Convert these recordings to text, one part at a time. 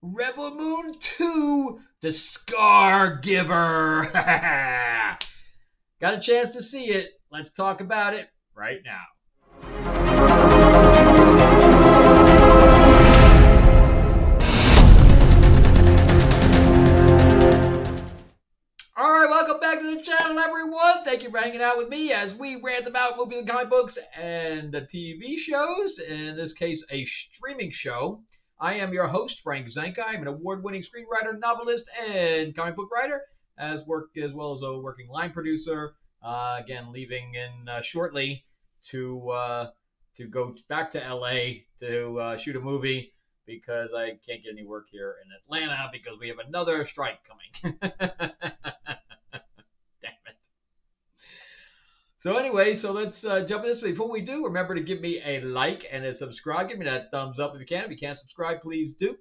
Rebel Moon 2, The Scargiver. Got a chance to see it. Let's talk about it right now. All right, welcome back to the channel, everyone. Thank you for hanging out with me as we rant about movies and comic books and TV shows. In this case, a streaming show. I am your host, Frank Zanka. I'm an award-winning screenwriter, novelist, and comic book writer, as well as a working line producer. Again, leaving in shortly to go back to LA to shoot a movie because I can't get any work here in Atlanta because we have another strike coming. So anyway, let's jump into this. Before we do, remember to give me a like and a subscribe. Give me that thumbs up if you can. If you can't subscribe, please do.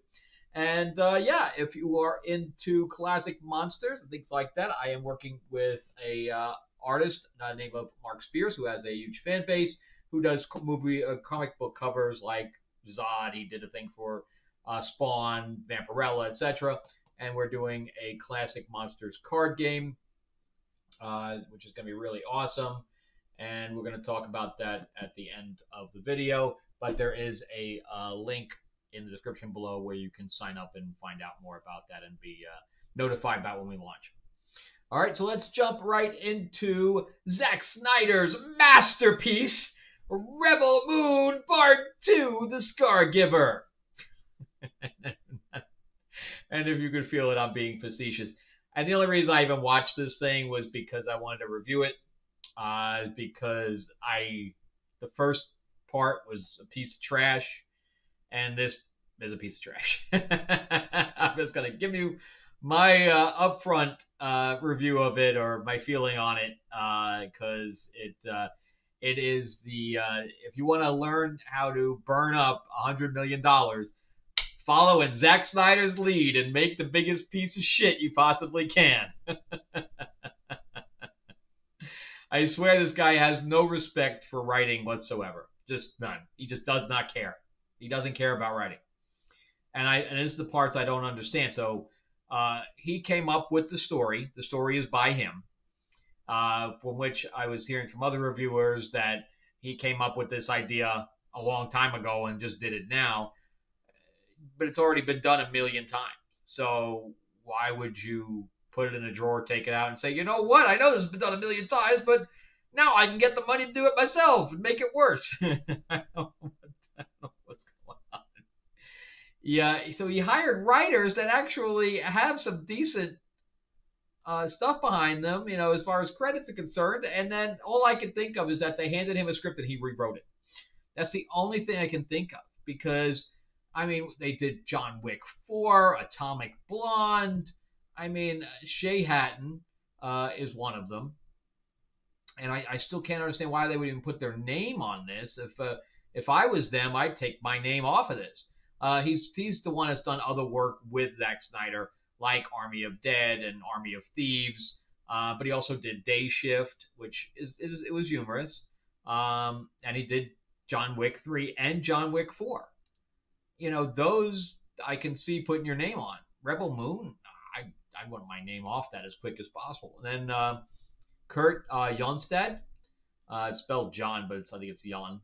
And yeah, if you are into classic monsters and things like that, I am working with a artist by the name of Mark Spears, who has a huge fan base, who does comic book covers like Zod. He did a thing for Spawn, Vampirella, etc. And we're doing a classic monsters card game, which is going to be really awesome. And we're going to talk about that at the end of the video. But there is a link in the description below where you can sign up and find out more about that and be notified about when we launch. All right, so let's jump right into Zack Snyder's masterpiece, Rebel Moon Part 2, The Scargiver. And if you could feel it, I'm being facetious. And the only reason I even watched this thing was because I wanted to review it. Because the first part was a piece of trash, and this is a piece of trash. I'm just going to give you my upfront review of it, or my feeling on it, because it is if you want to learn how to burn up $100 million, follow in Zack Snyder's lead and make the biggest piece of shit you possibly can. I swear this guy has no respect for writing whatsoever. Just none. He just does not care. He doesn't care about writing. And this is the parts I don't understand. So he came up with the story. The story is by him. From which I was hearing from other reviewers that he came up with this idea a long time ago and just did it now. But it's already been done a million times. So why would you put it in a drawer, take it out, and say, you know what? I know this has been done a million times, but now I can get the money to do it myself and make it worse. I don't know what's going on. Yeah, so he hired writers that actually have some decent stuff behind them, as far as credits are concerned. And then all I can think of is that they handed him a script and he rewrote it. That's the only thing I can think of, because they did John Wick 4, Atomic Blonde. Shea Hatton is one of them. And I still can't understand why they would even put their name on this. If I was them, I'd take my name off of this. He's the one that's done other work with Zack Snyder, like Army of Dead and Army of Thieves. But he also did Day Shift, which it was humorous. And he did John Wick 3 and John Wick 4. Those I can see putting your name on. Rebel Moon, I want my name off that as quick as possible. And then Kurt Jonstad, it's spelled John, but I think it's Jon.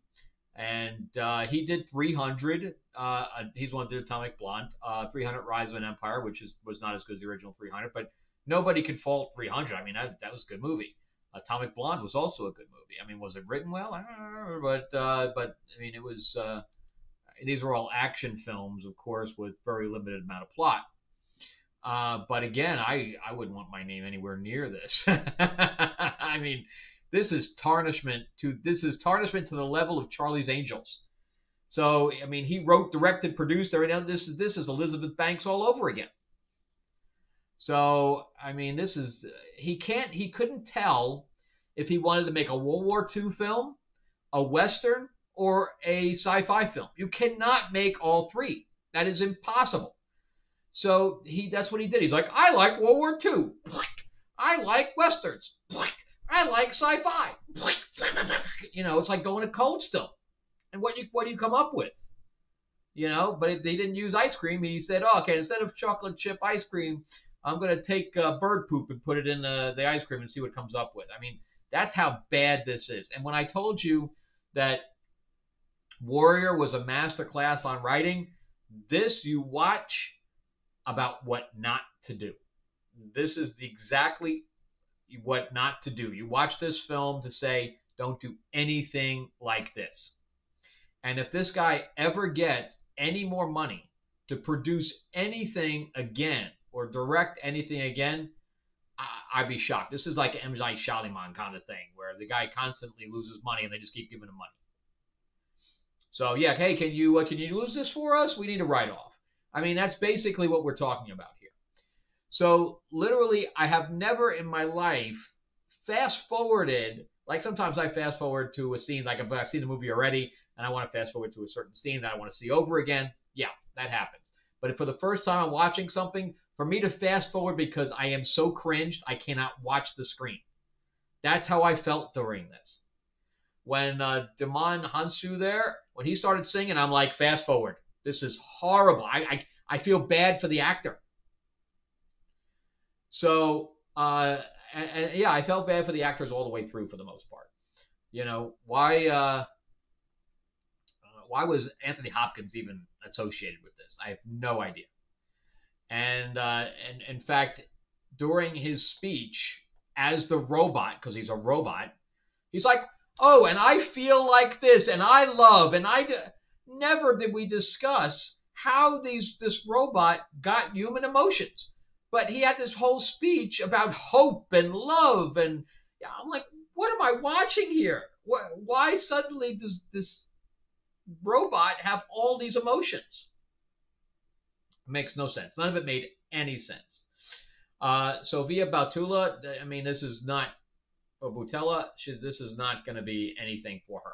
And he did 300. He's the one who did Atomic Blonde. 300 Rise of an Empire, which was not as good as the original 300, but nobody can fault 300. That was a good movie. Atomic Blonde was also a good movie. Was it written well? I don't know, but it was. These are all action films, of course, with very limited amount of plot. But again, I wouldn't want my name anywhere near this. This is tarnishment to the level of Charlie's Angels. So he wrote, directed, produced everything. This is Elizabeth Banks all over again. So he couldn't tell if he wanted to make a World War II film, a Western, or a sci-fi film. You cannot make all three. That is impossible. So that's what he did. He's like, I like World War II. I like Westerns. I like sci-fi. It's like going to Cold Stone. And what do you come up with? But if they didn't use ice cream, he said, oh, okay, instead of chocolate chip ice cream, I'm going to take bird poop and put it in the ice cream and see what it comes up with. I mean, that's how bad this is. And when I told you that Warrior was a masterclass on writing, this you watch about what not to do. This is exactly what not to do. You watch this film to say, don't do anything like this. And if this guy ever gets any more money to produce anything again or direct anything again, I'd be shocked. This is like an M. Night Shyamalan kind of thing where the guy constantly loses money and they just keep giving him money. So yeah, hey, can you lose this for us? We need a write-off. I mean, that's basically what we're talking about here. So literally, I have never in my life fast forwarded. Like sometimes I fast forward to a scene, like if I've seen the movie already and I want to fast forward to a certain scene that I want to see over again. Yeah, that happens. But for the first time I'm watching something, for me to fast forward because I am so cringed, I cannot watch the screen. That's how I felt during this. When Damon Hansu there, when he started singing, I'm like, fast forward. This is horrible. I feel bad for the actor. So, and yeah, I felt bad for the actors all the way through for the most part. Why was Anthony Hopkins even associated with this? I have no idea. And in fact, during his speech as the robot, because he's a robot, he's like, oh, and I feel like this, and I love, and never did we discuss how this robot got human emotions. But he had this whole speech about hope and love, and I'm like, what am I watching here? Why suddenly does this robot have all these emotions? It makes no sense. None of it made any sense. Sofia Boutella, I mean, this is not, or Boutella, this is not going to be anything for her.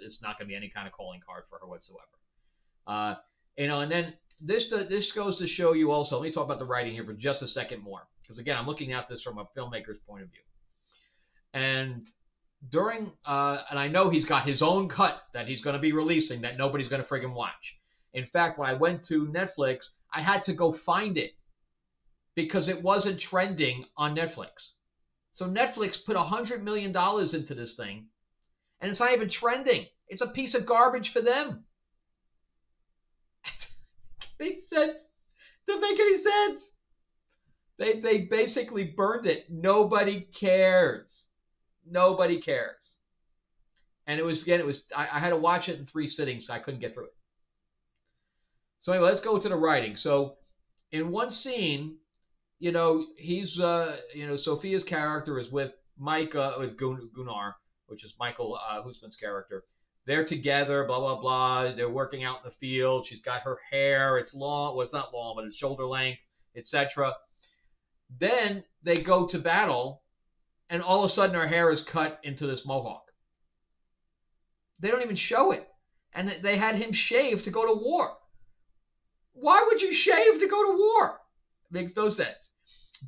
It's not going to be any kind of calling card for her whatsoever. And then this goes to show you also, let me talk about the writing here for just a second more. Because again, I'm looking at this from a filmmaker's point of view. And during, and I know he's got his own cut that he's going to be releasing that nobody's going to friggin' watch. In fact, when I went to Netflix, I had to go find it because it wasn't trending on Netflix. So Netflix put $100 million into this thing, and it's not even trending. It's a piece of garbage for them. Makes sense. Doesn't make any sense. They basically burned it. Nobody cares. Nobody cares. And I had to watch it in 3 sittings, so I couldn't get through it. So anyway, let's go to the writing. So in one scene, he's Sophia's character is with Mike with Gunnar, which is Michael Huisman's character. They're together, blah, blah, blah. They're working out in the field. She's got her hair. It's long. Well, it's not long, but it's shoulder length, etc. Then they go to battle, and all of a sudden her hair is cut into this mohawk. They don't even show it. And they had him shave to go to war. Why would you shave to go to war? It makes no sense.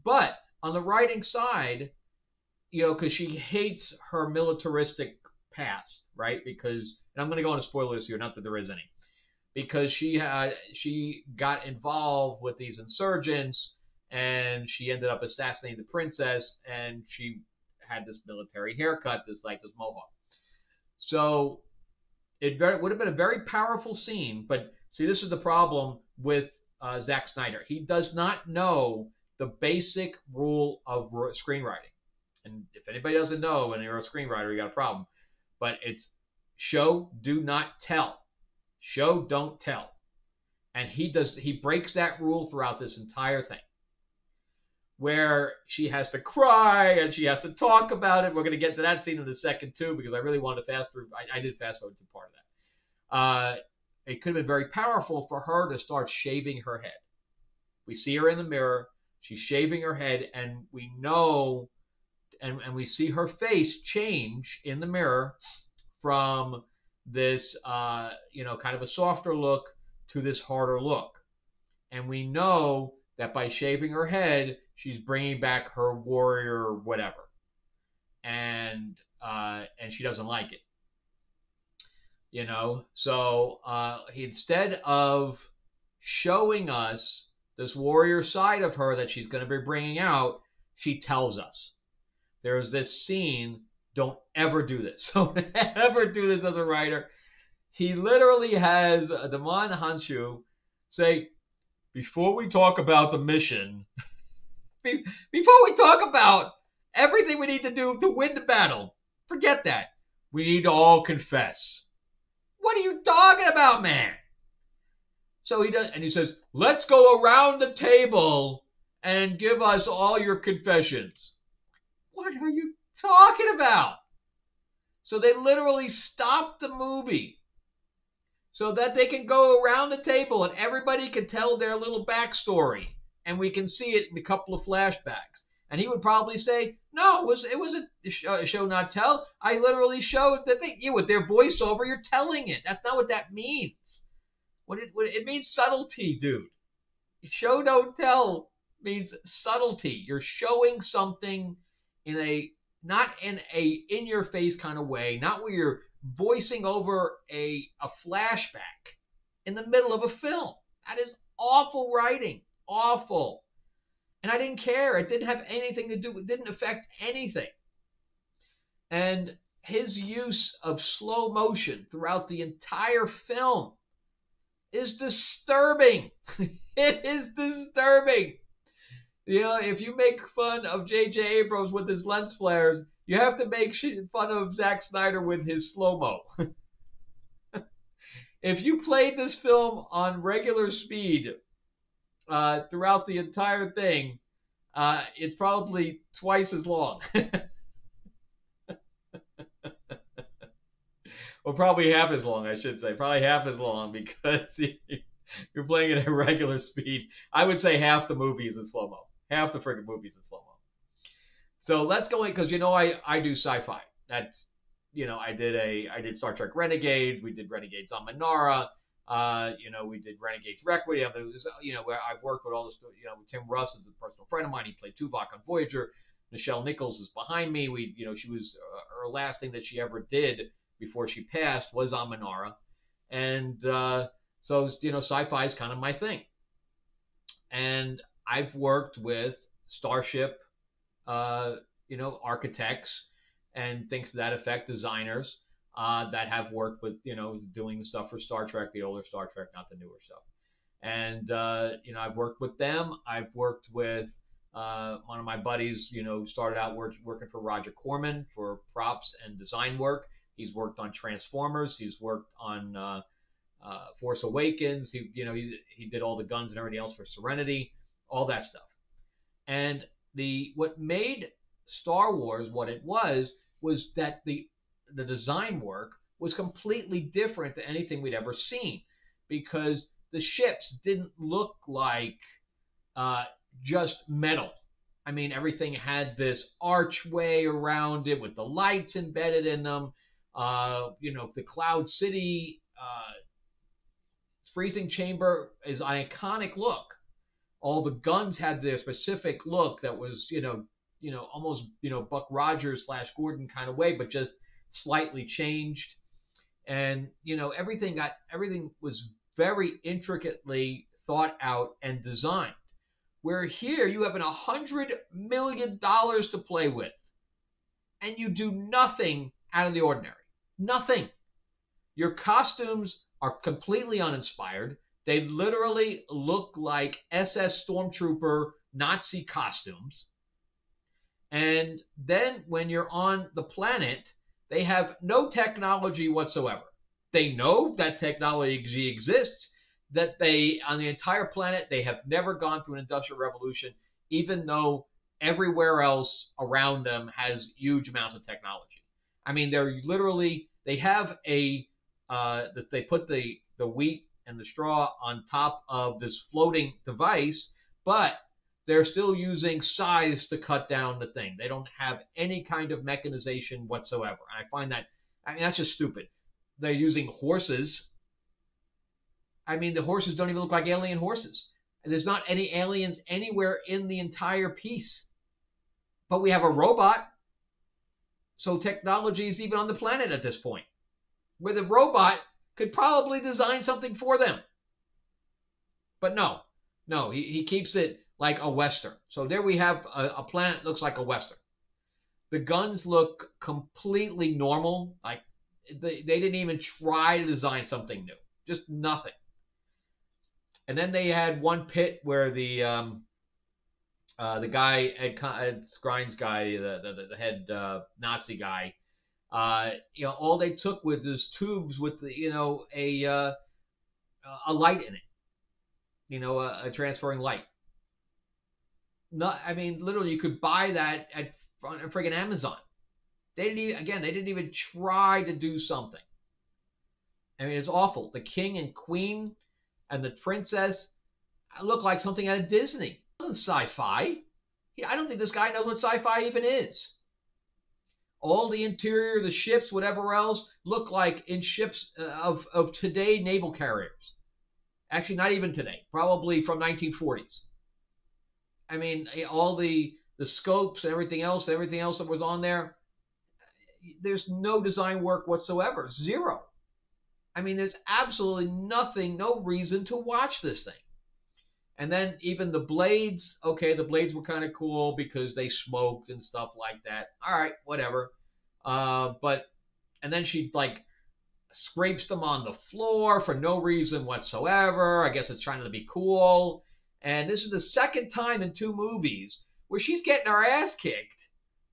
But on the writing side, because she hates her militaristic past, right? Because, and I'm going to go into spoilers here, not that there is any, because she got involved with these insurgents and she ended up assassinating the princess, and she had this military haircut, this mohawk. So it would have been a very powerful scene, but see, this is the problem with Zack Snyder. He does not know the basic rule of screenwriting. And if anybody doesn't know, when you're a screenwriter, you got a problem. But it's show, do not tell. Show, don't tell. And he breaks that rule throughout this entire thing. Where she has to cry and she has to talk about it. We're going to get to that scene in a second too, because I really wanted to fast through. I did fast forward to part of that. It could have been very powerful for her to start shaving her head. We see her in the mirror. She's shaving her head, and we know, and we see her face change in the mirror from this, kind of a softer look to this harder look. And we know that by shaving her head, she's bringing back her warrior whatever. And she doesn't like it. you know. So instead of showing us this warrior side of her that she's going to be bringing out, she tells us. There's this scene. Don't ever do this. Don't ever do this as a writer. He literally has Damon Hanshu say, before we talk about the mission, before we talk about everything we need to do to win the battle, forget that. We need to all confess. What are you talking about, man? So he does, and he says, let's go around the table and give us all your confessions. What are you talking about? So they literally stopped the movie so that they can go around the table and everybody can tell their little backstory, and we can see it in a couple of flashbacks. And he would probably say, no, it was a show not tell. I literally showed that with their voiceover, you're telling it. That's not what that means. It means subtlety, dude. Show don't tell means subtlety. You're showing something not in a in your face kind of way, not where you're voicing over a flashback in the middle of a film. That is awful writing. Awful. And I didn't care. It didn't have anything to do, it didn't affect anything. And his use of slow motion throughout the entire film is disturbing. It is disturbing. You know, if you make fun of J.J. Abrams with his lens flares, you have to make fun of Zack Snyder with his slow-mo. If you played this film on regular speed throughout the entire thing, it's probably twice as long. Well, probably half as long, I should say. Probably half as long because you're playing it at regular speed. I would say half the movie is in slow-mo. Half the friggin' movie is in slow-mo. So let's go in, because I do sci-fi. That's, I did Star Trek Renegades. We did Renegades on Minara. We did Renegades Requiem. It was, where I've worked with all this, Tim Russ is a personal friend of mine. He played Tuvok on Voyager. Nichelle Nichols is behind me. She was, her last thing that she ever did before she passed was on Minara. And so, sci-fi is kind of my thing. And I've worked with Starship, architects and things to that effect, designers that have worked with, doing the stuff for Star Trek, the older Star Trek, not the newer stuff. And, I've worked with them. I've worked with one of my buddies, started out working for Roger Corman for props and design work. He's worked on Transformers. He's worked on Force Awakens. He did all the guns and everything else for Serenity, all that stuff. And what made Star Wars what it was that the design work was completely different than anything we'd ever seen, because the ships didn't look like just metal. I mean, everything had this archway around it with the lights embedded in them. The Cloud City freezing chamber is an iconic look. All the guns had their specific look that was, almost, Buck Rogers / Gordon kind of way, but just slightly changed. And, everything was very intricately thought out and designed. Where here you have $100 million to play with, and you do nothing out of the ordinary. Nothing. Your costumes are completely uninspired. They literally look like SS Stormtrooper Nazi costumes. And then when you're on the planet, they have no technology whatsoever. They know that technology exists, that on the entire planet, they have never gone through an industrial revolution, even though everywhere else around them has huge amounts of technology. I mean, they have they put the wheat and the straw on top of this floating device, but they're still using scythes to cut down the thing. They don't have any kind of mechanization whatsoever. I find that's just stupid. They're using horses. I mean, the horses don't even look like alien horses. There's not any aliens anywhere in the entire piece. But we have a robot. So technology is even on the planet at this point. where the robot could probably design something for them. But no, he keeps it like a Western. So there we have a planet that looks like a Western. The guns look completely normal. Like they didn't even try to design something new. Just nothing. And then they had one pit where the guy Ed Skreins guy, the head Nazi guy, all they took was those tubes with a light in it, a transferring light. I mean, literally, you could buy that at friggin' Amazon. They didn't even try to do something. I mean, it's awful. The king and queen and the princess look like something out of Disney. It wasn't sci-fi. I don't think this guy knows what sci-fi even is. All the interior, the ships, whatever else, look like in ships of today naval carriers. Actually, not even today. Probably from 1940s. I mean, all the scopes and everything else that was on there, there's no design work whatsoever. Zero. I mean, there's absolutely nothing, no reason to watch this thing. And then even the blades, okay, the blades were kind of cool because they smoked and stuff like that. All right, whatever. And then she like scrapes them on the floor for no reason whatsoever. I guess it's trying to be cool. And this is the second time in 2 movies where she's getting her ass kicked.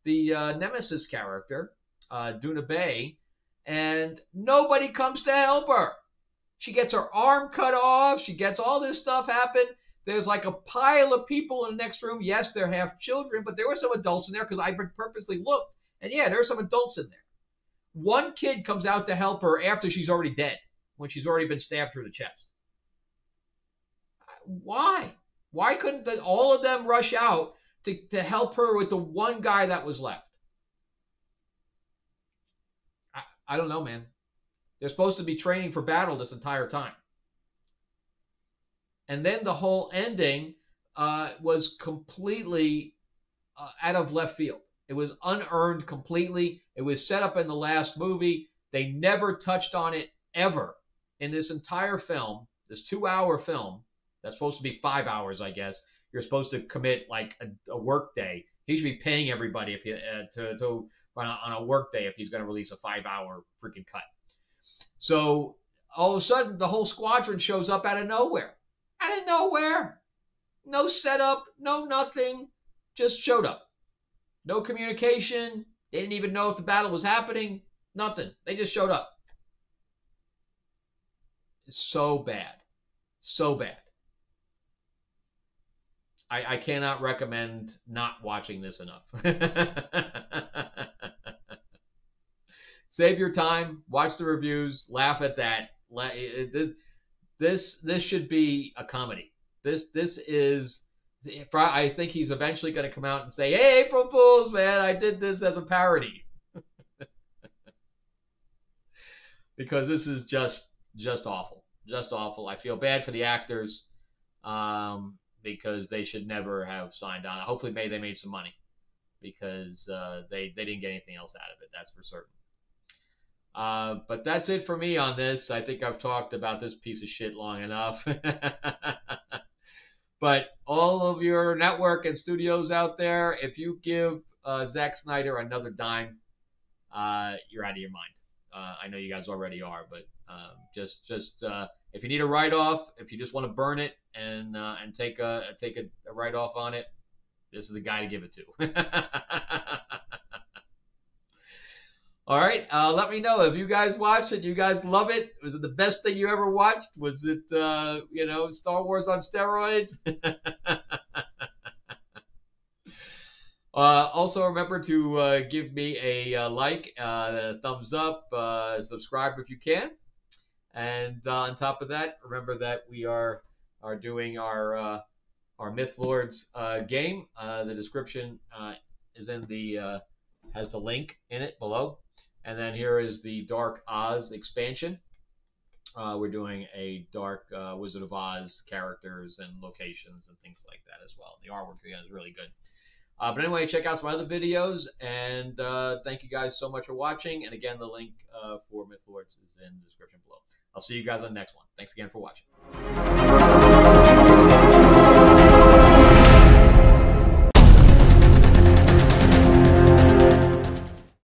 The Nemesis character, Duna Bay, and nobody comes to help her. She gets her arm cut off. She gets all this stuff happen. There's like a pile of people in the next room. Yes, they're half children, but there were some adults in there because I purposely looked. And yeah, there are some adults in there. One kid comes out to help her after she's already dead, when she's already been stabbed through the chest. Why? Why couldn't all of them rush out to help her with the one guy that was left? I don't know, man. They're supposed to be training for battle this entire time. And then the whole ending was completely out of left field. It was unearned completely. It was set up in the last movie. They never touched on it ever in this entire film, this 2-hour film. That's supposed to be 5 hours, I guess. You're supposed to commit like a work day. He should be paying everybody if he, to run on a work day if he's going to release a 5-hour freaking cut. So all of a sudden, the whole squadron shows up out of nowhere. Out of nowhere. No setup, no nothing. Just showed up. No communication. They didn't even know if the battle was happening. Nothing. They just showed up. It's so bad. So bad. I cannot recommend not watching this enough. Save your time. Watch the reviews. Laugh at that. This should be a comedy. This is. I think he's eventually going to come out and say, "Hey, April Fools, man! I did this as a parody." Because this is just awful. Just awful. I feel bad for the actors. Because they should never have signed on. Hopefully they made some money because they didn't get anything else out of it. That's for certain. But that's it for me on this. I think I've talked about this piece of shit long enough. But all of your network and studios out there, if you give Zack Snyder another dime, you're out of your mind. I know you guys already are, but just if you need a write-off, if you just want to burn it and take a write-off on it, this is the guy to give it to. All right, let me know if you guys watched it. You guys love it. Was it the best thing you ever watched? Was it Star Wars on steroids? Also, remember to give me a like, a thumbs up, subscribe if you can. And on top of that, remember that we are doing our Myth Lords game. The description is in the has the link in it below. And then here is the Dark Oz expansion. We're doing a Dark Wizard of Oz characters and locations and things like that as well. The artwork again is really good. But anyway, check out some other videos, and thank you guys so much for watching. And again, the link for Myth Lords is in the description below. I'll see you guys on the next one. Thanks again for watching.